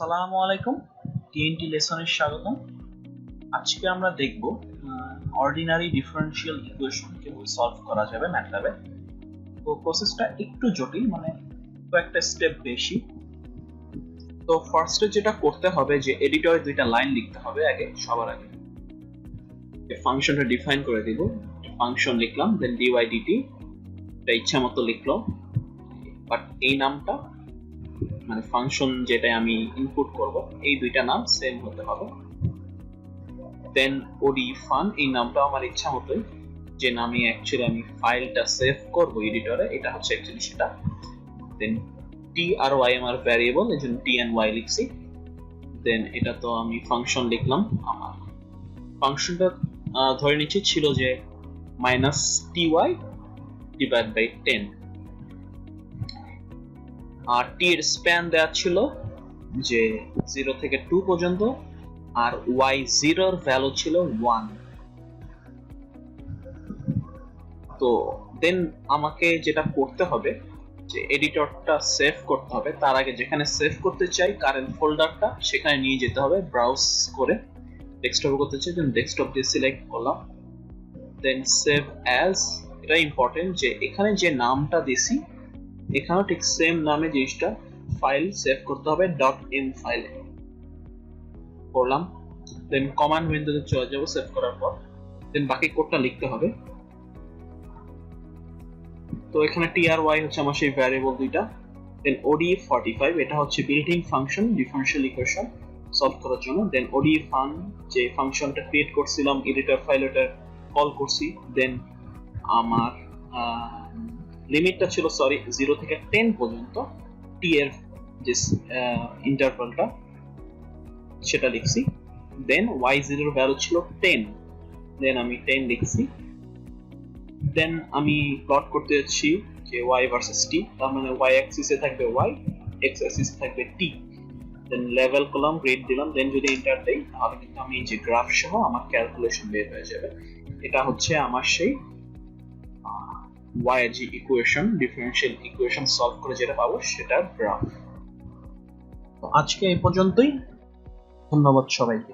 আসসালামু আলাইকুম, TNT লেসনের স্বাগতম। আজকে আমরা দেখব অর্ডিনারি ডিফারেনশিয়াল ইকুয়েশন কিভাবে সলভ করা যাবে ম্যাটল্যাবে। তো প্রসেসটা একটু জটিল, মানে কয়েকটা স্টেপ বেশি। তো ফার্স্টে যেটা করতে হবে যে এডিটরে দুইটা লাইন লিখতে হবে সবার আগে ফাংশনটা ডিফাইন করে দিব। ফাংশন লিখলাম, দেন dy/dt, এটা ইচ্ছা মতো লিখলো, বাট এই নামটা মানে ফাংশন যেটা আমি ইনপুট করব এই দুইটা নাম সেম হতে হবে। দেন ODE ফান, এই নামটা আমার ইচ্ছা মতোই, যে নামে অ্যাকচুয়ালি আমি ফাইলটা সেভ করব এডিটরে, এটা হচ্ছে অ্যাকচুয়ালি সেটা। দেন t আর y আমার ভ্যারিয়েবল, এজন্য t and y লিখছি। দেন এটা তো আমি ফাংশন লিখলাম। আমার ফাংশনটা ধরে নিচ্ছি ছিল যে -ty/10, আর t এর স্প্যান দেওয়া ছিল যে 0 থেকে 2 পর্যন্ত, আর y0 এর ভ্যালু ছিল 1। তো দেন আমাকে যেটা করতে হবে যে এডিটরটা সেভ করতে হবে। তার আগে যেখানে সেভ করতে চাই কারেন্ট ফোল্ডারটা, সেখানে নিয়ে যেতে হবে ব্রাউজ করে। ডেস্কটপে করতে চাই, দেন ডেস্কটপ দিয়ে সিলেক্ট করলাম, দেন সেভ অ্যাজ। এটা ইম্পর্টেন্ট যে এখানে যে নামটা দিছি এখানেও ঠিক সেম নামে জিনিসটা ফাইল সেভ করতে হবে, .m ফাইলে করলাম। দেন কমান্ড উইন্ডোতে চলে যাব সেভ করার পর। দেন বাকি কোডটা লিখতে হবে। তো এখানে t আর y হচ্ছে আমার সেই ভ্যারিয়েবল দুইটা। দেন ODE 45, এটা হচ্ছে built in function differential equation solve করার জন্য। দেন ODE ফান, যে ফাংশনটা ক্রিয়েট করছিলাম এডিটর ফাইল, ওটা কল করছি। দেন আমার লিমিটটা ছিল 0 থেকে 10 পর্যন্ত, t এর যে ইন্টারভালটা সেটা লিখছি। দেন y0 এর ভ্যালু ছিল 10, দেন আমি 10 লিখছি। দেন আমি প্লট করতে যাচ্ছি যে y ভার্সেস t, তার মানে y অ্যাক্সিসে থাকবে y, x অ্যাক্সিসে থাকবে t। দেন লেভেল করলাম, গ্রেড দিলাম, দেন যদি এন্টার দেই তাহলে কিন্তু আমি যে গ্রাফ সহ আমার ক্যালকুলেশন বের হয়ে যাবে। এটা হচ্ছে আমার সেই y এর যে ইকুয়েশন, ডিফারেনশিয়াল ইকুয়েশন সলভ করে যেটা পাবো সেটার গ্রাফ। তো আজকে এই পর্যন্তই, ধন্যবাদ সবাইকে।